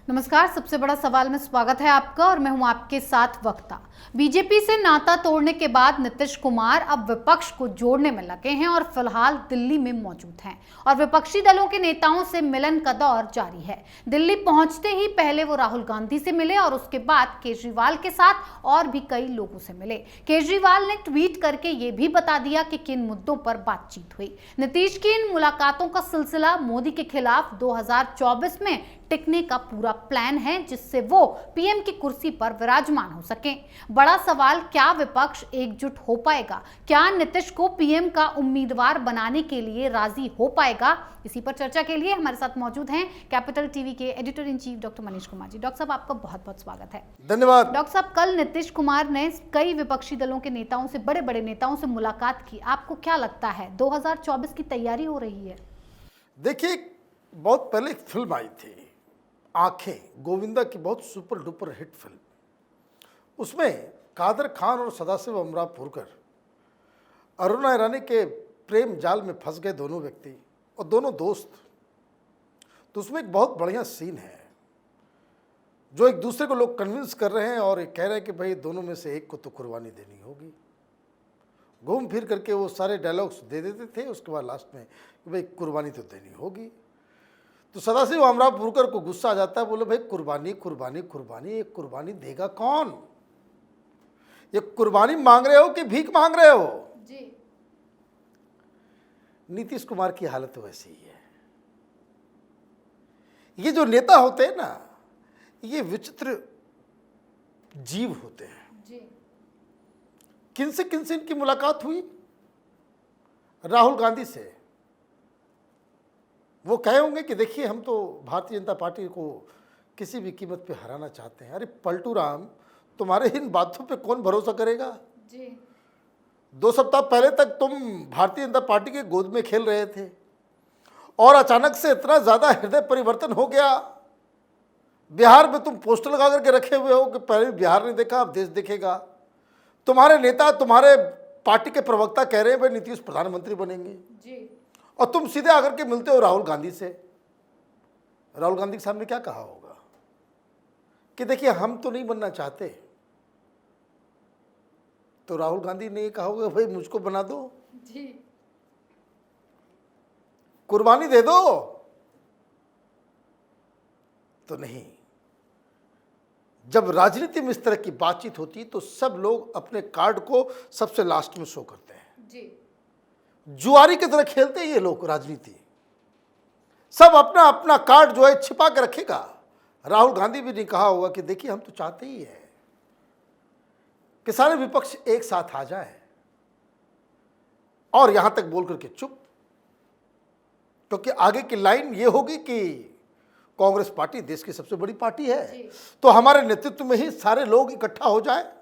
नमस्कार। सबसे बड़ा सवाल में स्वागत है आपका और मैं हूं आपके साथ वक्ता। बीजेपी से नाता तोड़ने के बाद नीतीश कुमार अब विपक्ष को जोड़ने में लगे हैं और फिलहाल दिल्ली में मौजूद हैं और विपक्षी दलों के नेताओं से मिलन का दौर जारी है। दिल्ली पहुंचते ही पहले वो राहुल गांधी से मिले और उसके बाद केजरीवाल के साथ और भी कई लोगों से मिले। केजरीवाल ने ट्वीट करके ये भी बता दिया कि किन मुद्दों पर बातचीत हुई। नीतीश की इन मुलाकातों का सिलसिला मोदी के खिलाफ 2024 में टिकने का पूरा प्लान है, जिससे वो पीएम की कुर्सी पर विराजमान हो सकें। बड़ा सवाल, क्या विपक्ष एकजुट हो पाएगा? क्या नीतीश को पीएम का उम्मीदवार बनाने के लिए राजी हो पाएगा? इसी पर चर्चा के लिए हमारे साथ मौजूद हैं कैपिटल टीवी के editor in chief doctor Manish Kumar ji. Doctor साहब, आपका बहुत बहुत स्वागत है। धन्यवाद। डॉक्टर साहब, कल नीतीश कुमार ने कई विपक्षी दलों के नेताओं से, बड़े बड़े नेताओं से मुलाकात की। आपको क्या लगता है 2024 की तैयारी हो रही है? देखिए, बहुत पहले एक फिल्म आई थी आंखें, गोविंदा की बहुत सुपर डुपर हिट फिल्म। उसमें कादर खान और सदाशिव अमरापुरकर अरुणा ईरानी के प्रेम जाल में फंस गए, दोनों व्यक्ति और दोनों दोस्त। तो उसमें एक बहुत बढ़िया सीन है जो एक दूसरे को लोग कन्विंस कर रहे हैं और ये कह रहे हैं कि भाई दोनों में से एक को तो कुर्बानी देनी होगी। घूम फिर करके वो सारे डायलॉग्स दे देते थे, उसके बाद लास्ट में कि भाई कुर्बानी तो देनी होगी। तो सदाशिव अमरापुरकर को गुस्सा आ जाता है, बोले भाई कुर्बानी कुर्बानी कुर्बानी, ये कुर्बानी देगा कौन? ये कुर्बानी मांग रहे हो कि भीख मांग रहे हो? जी। नीतीश कुमार की हालत वैसी ही है। ये जो नेता होते हैं ना, ये विचित्र जीव होते हैं। जी। किनसे इनकी मुलाकात हुई? राहुल गांधी से। वो कहे होंगे कि देखिए हम तो भारतीय जनता पार्टी को किसी भी कीमत पे हराना चाहते हैं। अरे पलटू राम, तुम्हारे इन बातों पे कौन भरोसा करेगा? जी। 2 सप्ताह पहले तक तुम भारतीय जनता पार्टी के गोद में खेल रहे थे और अचानक से इतना ज़्यादा हृदय परिवर्तन हो गया। बिहार में तुम पोस्टर लगा करके रखे हुए हो कि पहले बिहार नहीं देखा, अब देश देखेगा। तुम्हारे नेता, तुम्हारे पार्टी के प्रवक्ता कह रहे हैं भाई नीतीश प्रधानमंत्री बनेंगे जी। और तुम सीधे आकर के मिलते हो राहुल गांधी से। राहुल गांधी के सामने क्या कहा होगा कि देखिए हम तो नहीं बनना चाहते। तो राहुल गांधी ने ये कहा होगा भाई मुझको बना दो, जी। कुर्बानी दे दो। तो नहीं, जब राजनीति में इस तरह की बातचीत होती तो सब लोग अपने कार्ड को सबसे लास्ट में शो करते हैं। जी। जुआरी की तरह खेलते हैं ये लोग राजनीति। सब अपना अपना कार्ड जो है छिपा के रखेगा। राहुल गांधी भी ने कहा होगा कि देखिए हम तो चाहते ही है कि सारे विपक्ष एक साथ आ जाए और यहां तक बोल करके चुप, क्योंकि आगे की लाइन ये होगी कि कांग्रेस पार्टी देश की सबसे बड़ी पार्टी है, तो हमारे नेतृत्व में ही सारे लोग इकट्ठा हो जाए।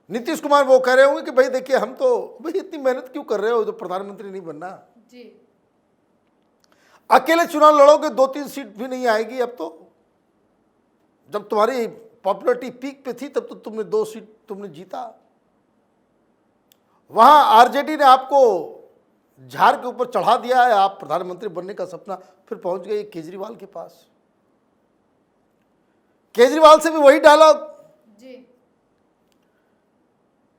नीतीश कुमार वो कह रहे होंगे कि भाई देखिए हम तो भाई इतनी मेहनत क्यों कर रहे हो जो प्रधानमंत्री नहीं बनना? जी। अकेले चुनाव लड़ोगे 2-3 सीट भी नहीं आएगी। अब तो जब तुम्हारी पॉपुलरिटी पीक पे थी तब तो तुमने 2 सीट तुमने जीता। वहां आरजेडी ने आपको झाड़ के ऊपर चढ़ा दिया है, आप प्रधानमंत्री बनने का सपना फिर पहुंच गए केजरीवाल के पास। केजरीवाल से भी वही डायलॉग जी।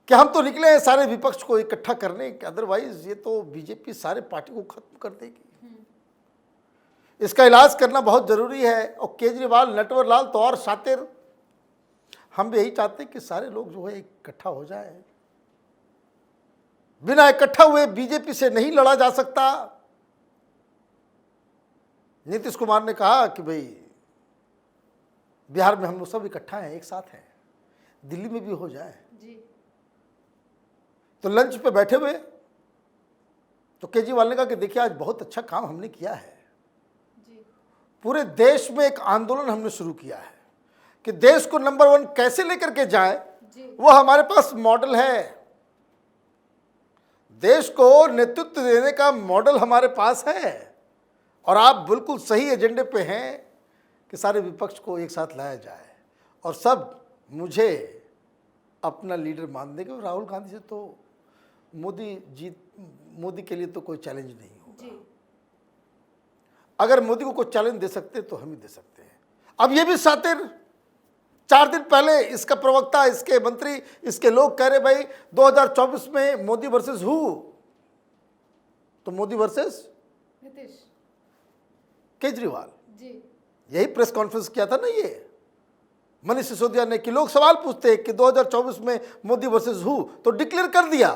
कि हम तो निकले हैं सारे विपक्ष को इकट्ठा करने, अदरवाइज ये तो बीजेपी सारे पार्टी को खत्म कर देगी। इसका इलाज करना बहुत जरूरी है। और केजरीवाल, नटवर लाल तो और शातिर। हम भी यही चाहते हैं कि सारे लोग जो है इकट्ठा हो जाए। बिना इकट्ठा हुए बीजेपी से नहीं लड़ा जा सकता। नीतीश कुमार ने कहा कि भाई बिहार में हम लोग सब इकट्ठा हैं, एक साथ हैं, दिल्ली में भी हो जाए। जी। तो लंच पे बैठे हुए तो केजरीवाल ने कहा कि देखिए आज बहुत अच्छा काम हमने किया है। जी। पूरे देश में एक आंदोलन हमने शुरू किया है कि देश को नंबर 1 कैसे लेकर के जाए, वो हमारे पास मॉडल है। देश को नेतृत्व देने का मॉडल हमारे पास है और आप बिल्कुल सही एजेंडे पे हैं कि सारे विपक्ष को एक साथ लाया जाए और सब मुझे अपना लीडर मान देंगे। और राहुल गांधी से तो मोदी के लिए तो कोई चैलेंज नहीं होगा। अगर मोदी को कोई चैलेंज दे सकते हैं तो हम ही दे सकते हैं। अब ये भी शातिर, 4 दिन पहले इसका प्रवक्ता, इसके मंत्री, इसके लोग कह रहे भाई 2024 में मोदी वर्सेस हु, तो मोदी वर्सेस नीतीश केजरीवाल। जी यही प्रेस कॉन्फ्रेंस किया था ना ये मनीष सिसोदिया ने, कि लोग सवाल पूछते हैं कि 2024 में मोदी वर्सेस हु, तो डिक्लेयर कर दिया।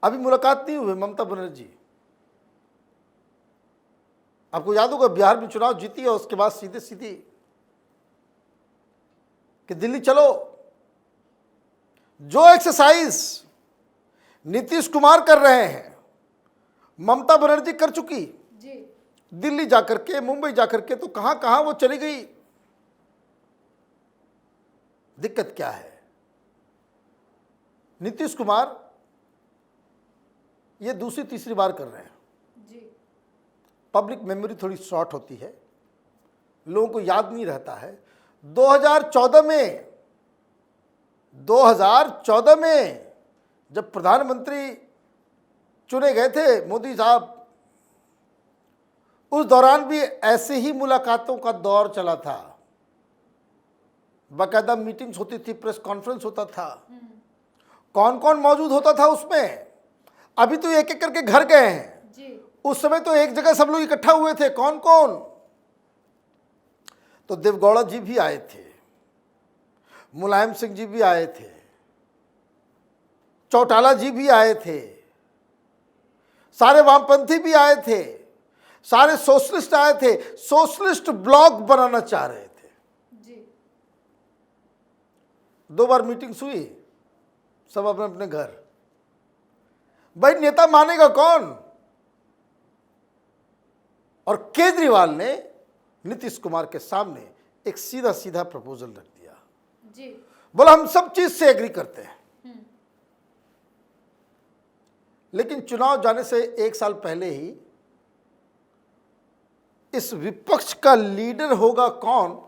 अभी मुलाकात नहीं हुई ममता बनर्जी। आपको याद होगा बिहार में चुनाव जीती और उसके बाद सीधे सीधी कि दिल्ली चलो। जो एक्सरसाइज नीतीश कुमार कर रहे हैं ममता बनर्जी कर चुकी। जी दिल्ली जाकर के, मुंबई जाकर के, तो कहां कहां वो चली गई। दिक्कत क्या है? नीतीश कुमार ये दूसरी तीसरी बार कर रहे हैं। जी पब्लिक मेमोरी थोड़ी शॉर्ट होती है, लोगों को याद नहीं रहता है। 2014 में जब प्रधानमंत्री चुने गए थे मोदी साहब, उस दौरान भी ऐसे ही मुलाकातों का दौर चला था। बाकायदा मीटिंग्स होती थी, प्रेस कॉन्फ्रेंस होता था। कौन कौन मौजूद होता था उसमें? अभी तो एक एक करके घर गए हैं। जी उस समय तो एक जगह सब लोग इकट्ठा हुए थे। कौन कौन? तो देवगौड़ा जी भी आए थे, मुलायम सिंह जी भी आए थे, चौटाला जी भी आए थे, सारे वामपंथी भी आए थे, सारे सोशलिस्ट आए थे। सोशलिस्ट ब्लॉक बनाना चाह रहे थे। जी 2 बार मीटिंग्स हुई, सब अपने अपने घर। भाई नेता मानेगा कौन? और केजरीवाल ने नीतीश कुमार के सामने एक सीधा सीधा प्रपोजल रख दिया। जी बोला हम सब चीज से एग्री करते हैं, लेकिन चुनाव जाने से 1 साल पहले ही इस विपक्ष का लीडर होगा कौन,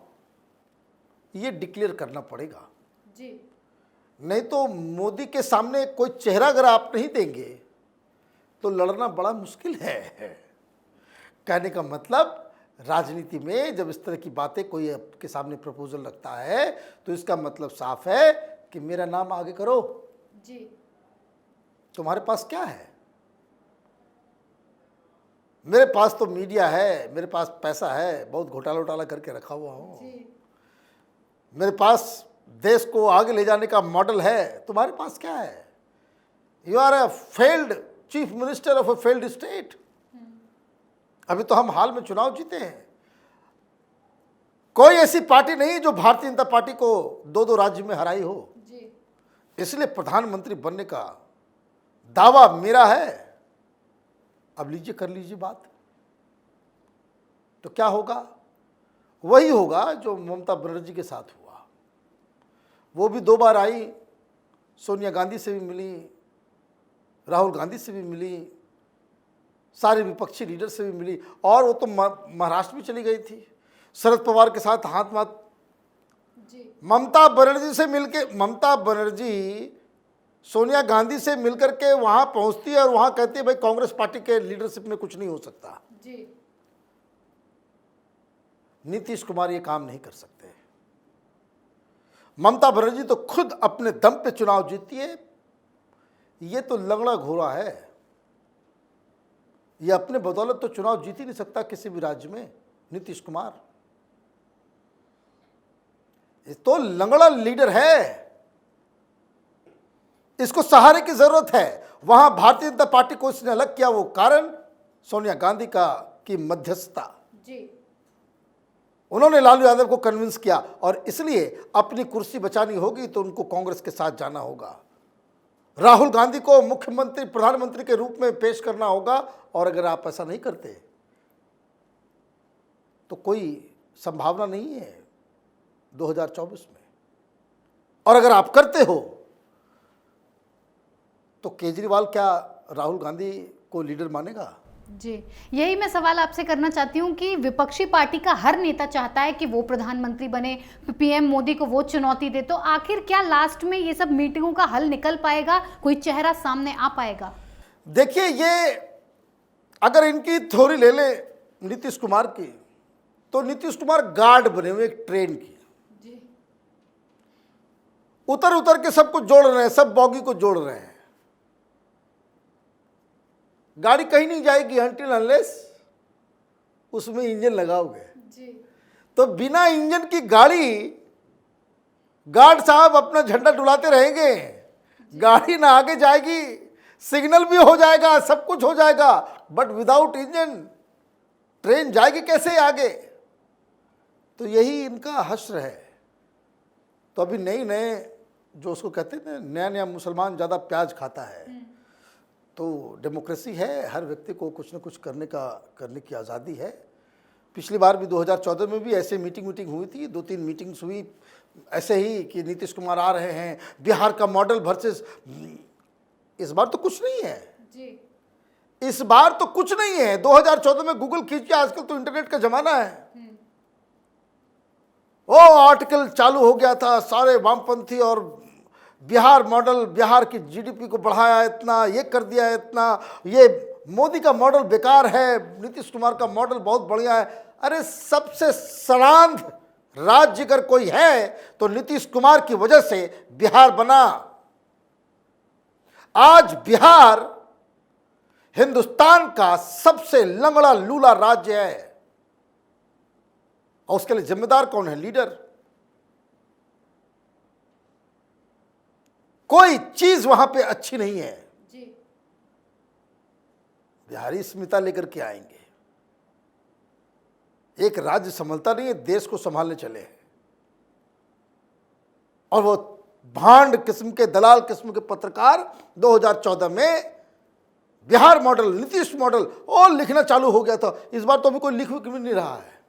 ये डिक्लेयर करना पड़ेगा। जी नहीं तो मोदी के सामने कोई चेहरा अगर आप नहीं देंगे तो लड़ना बड़ा मुश्किल है। कहने का मतलब, राजनीति में जब इस तरह की बातें कोई आपके सामने प्रपोजल रखता है तो इसका मतलब साफ है कि मेरा नाम आगे करो। जी तुम्हारे पास क्या है? मेरे पास तो मीडिया है, मेरे पास पैसा है, बहुत घोटाला वोटाला करके रखा हुआ हूँ, मेरे पास देश को आगे ले जाने का मॉडल है। तुम्हारे पास क्या है? You are a failed chief minister of a failed state. अभी तो हम हाल में चुनाव जीते हैं। कोई ऐसी पार्टी नहीं जो भारतीय जनता पार्टी को 2-2 राज्य में हराई हो। जी इसलिए प्रधानमंत्री बनने का दावा मेरा है। अब लीजिए, कर लीजिए बात। तो क्या होगा? वही होगा जो ममता बनर्जी के साथ हुआ। वो भी 2 बार आई, सोनिया गांधी से भी मिली, राहुल गांधी से भी मिली, सारे विपक्षी लीडर से भी मिली, और वो तो महाराष्ट्र भी चली गई थी शरद पवार के साथ हाथ माथ। जी ममता बनर्जी से मिलके, ममता बनर्जी सोनिया गांधी से मिलकर के वहां पहुंचती है और वहां कहती है भाई कांग्रेस पार्टी के लीडरशिप में कुछ नहीं हो सकता। जी नीतीश कुमार ये काम नहीं कर सकते। ममता बनर्जी तो खुद अपने दम पे चुनाव जीतती है। ये तो लंगड़ा घोड़ा है। ये अपने बदौलत तो चुनाव जीत ही नहीं सकता किसी भी राज्य में। नीतीश कुमार ये तो लंगड़ा लीडर है, इसको सहारे की जरूरत है। वहां भारतीय जनता पार्टी को इसने अलग किया, वो कारण सोनिया गांधी की मध्यस्थता। जी उन्होंने लालू यादव को कन्विंस किया, और इसलिए अपनी कुर्सी बचानी होगी तो उनको कांग्रेस के साथ जाना होगा। राहुल गांधी को मुख्यमंत्री, प्रधानमंत्री के रूप में पेश करना होगा, और अगर आप ऐसा नहीं करते तो कोई संभावना नहीं है 2024 में। और अगर आप करते हो तो केजरीवाल क्या राहुल गांधी को लीडर मानेगा? जी, यही मैं सवाल आपसे करना चाहती हूँ कि विपक्षी पार्टी का हर नेता चाहता है कि वो प्रधानमंत्री बने, पीएम मोदी को वो चुनौती दे, तो आखिर क्या लास्ट में ये सब मीटिंगों का हल निकल पाएगा? कोई चेहरा सामने आ पाएगा? देखिए, ये अगर इनकी थ्योरी ले ले नीतीश कुमार की, तो नीतीश कुमार गार्ड बने हुए एक ट्रेन की, उतर उतर के सबको जोड़ रहे हैं, सब बॉगी को जोड़ रहे हैं। गाड़ी कहीं नहीं जाएगी अनटिल अनलेस उसमें इंजन लगाओगे। तो बिना इंजन की गाड़ी गार्ड साहब अपना झंडा डुलाते रहेंगे, गाड़ी ना आगे जाएगी, सिग्नल भी हो जाएगा, सब कुछ हो जाएगा, बट विदाउट इंजन ट्रेन जाएगी कैसे आगे? तो यही इनका हश्र है। तो अभी नए नए जो उसको कहते हैं नया नया मुसलमान ज़्यादा प्याज खाता है, तो डेमोक्रेसी है, हर व्यक्ति को कुछ न कुछ करने की आज़ादी है। पिछली बार भी 2014 में भी ऐसे मीटिंग हुई थी, 2-3 मीटिंग्स हुई ऐसे ही कि नीतीश कुमार आ रहे हैं, बिहार का मॉडल वर्सेस। इस बार तो कुछ नहीं है जी। इस बार तो कुछ नहीं है। 2014 में गूगल खींचिए, आजकल तो इंटरनेट का जमाना है। वो आर्टिकल चालू हो गया था, सारे वामपंथी और बिहार मॉडल, बिहार की जीडीपी को बढ़ाया इतना, ये कर दिया इतना, ये मोदी का मॉडल बेकार है, नीतीश कुमार का मॉडल बहुत बढ़िया है। अरे सबसे सड़ांध राज्य अगर कोई है तो नीतीश कुमार की वजह से बिहार बना। आज बिहार हिंदुस्तान का सबसे लंगड़ा लूला राज्य है, और उसके लिए जिम्मेदार कौन है? लीडर। कोई चीज वहां पे अच्छी नहीं है जी। बिहारी स्मिता लेकर के आएंगे, एक राज्य संभलता नहीं है, देश को संभालने चले हैं, और वो भांड किस्म के, दलाल किस्म के पत्रकार 2014 में बिहार मॉडल, नीतीश मॉडल और लिखना चालू हो गया था। इस बार तो अभी कोई लिख भी नहीं रहा है।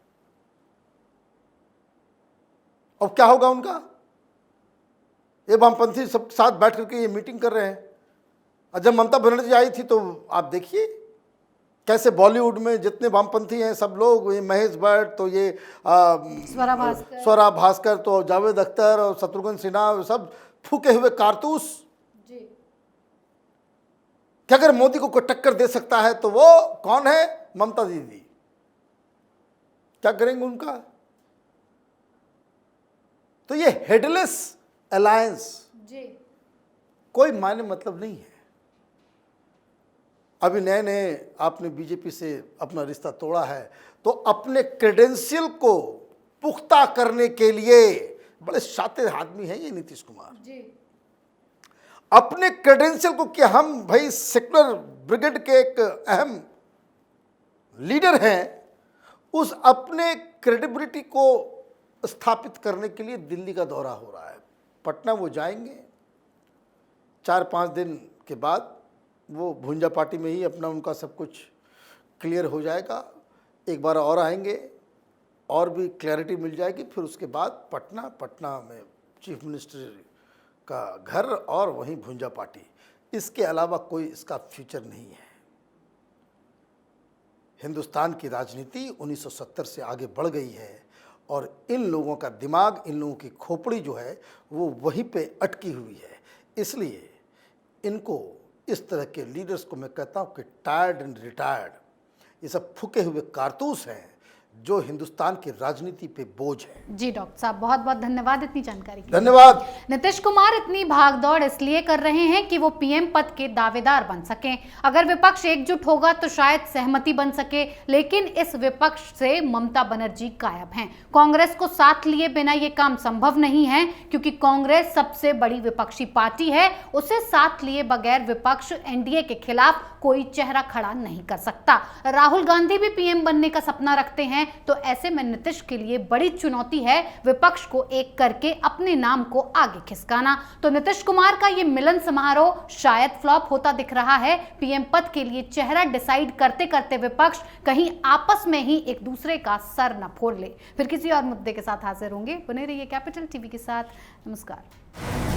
अब क्या होगा उनका? ये वामपंथी सब साथ बैठ करके ये मीटिंग कर रहे हैं। और जब ममता बनर्जी आई थी तो आप देखिए कैसे बॉलीवुड में जितने वामपंथी हैं सब लोग, ये महेश भट्ट, तो ये स्वरा भास्कर, तो जावेद अख्तर और शत्रुघ्न सिन्हा, सब फूके हुए कारतूस जी। कि अगर मोदी को कोई टक्कर दे सकता है तो वो कौन है? ममता दीदी। क्या करेंगे उनका? तो ये हेडलेस अलायंस जी कोई मायने मतलब नहीं है। अभी नए नए आपने बीजेपी से अपना रिश्ता तोड़ा है, तो अपने क्रेडेंशियल को पुख्ता करने के लिए बड़े शातिर आदमी है ये नीतीश कुमार जी। अपने क्रेडेंशियल को कि हम भाई सेक्युलर ब्रिगेड के एक अहम लीडर हैं, उस अपने क्रेडिबिलिटी को स्थापित करने के लिए दिल्ली का दौरा हो रहा है। पटना वो जाएंगे, 4-5 दिन के बाद वो भुंजा पार्टी में ही अपना उनका सब कुछ क्लियर हो जाएगा। एक बार और आएंगे और भी क्लैरिटी मिल जाएगी। फिर उसके बाद पटना में चीफ मिनिस्टर का घर और वहीं भुंजा पार्टी। इसके अलावा कोई इसका फ्यूचर नहीं है। हिंदुस्तान की राजनीति 1970 से आगे बढ़ गई है, और इन लोगों का दिमाग, इन लोगों की खोपड़ी जो है वो वहीं पे अटकी हुई है। इसलिए इनको, इस तरह के लीडर्स को मैं कहता हूँ कि टायर्ड एंड रिटायर्ड, ये सब फूके हुए कारतूस हैं जो हिंदुस्तान की राजनीति पे बोझ है। जी डॉक्टर साहब, बहुत बहुत धन्यवाद इतनी जानकारी के लिए। धन्यवाद। नीतीश कुमार इतनी भागदौड़ इसलिए कर रहे हैं कि वो पीएम पद के दावेदार बन सकें। अगर विपक्ष एकजुट होगा तो शायद सहमति बन सके, लेकिन इस विपक्ष से ममता बनर्जी गायब हैं। कांग्रेस को साथ लिए बिना ये काम संभव नहीं है, क्योंकि कांग्रेस सबसे बड़ी विपक्षी पार्टी है। उसे साथ लिए बगैर विपक्ष एनडीए के खिलाफ कोई चेहरा खड़ा नहीं कर सकता। राहुल गांधी भी पीएम बनने का सपना रखते हैं, तो ऐसे में नीतीश के लिए बड़ी चुनौती है विपक्ष को एक करके अपने नाम को आगे खिसकाना। तो नीतीश कुमार का ये मिलन समारोह शायद फ्लॉप होता दिख रहा है। पीएम पद के लिए चेहरा डिसाइड करते करते विपक्ष कहीं आपस में ही एक दूसरे का सर न फोड़ ले। फिर किसी और मुद्दे के साथ हाजिर होंगे। बने रहिए कैपिटल टीवी के साथ। नमस्कार।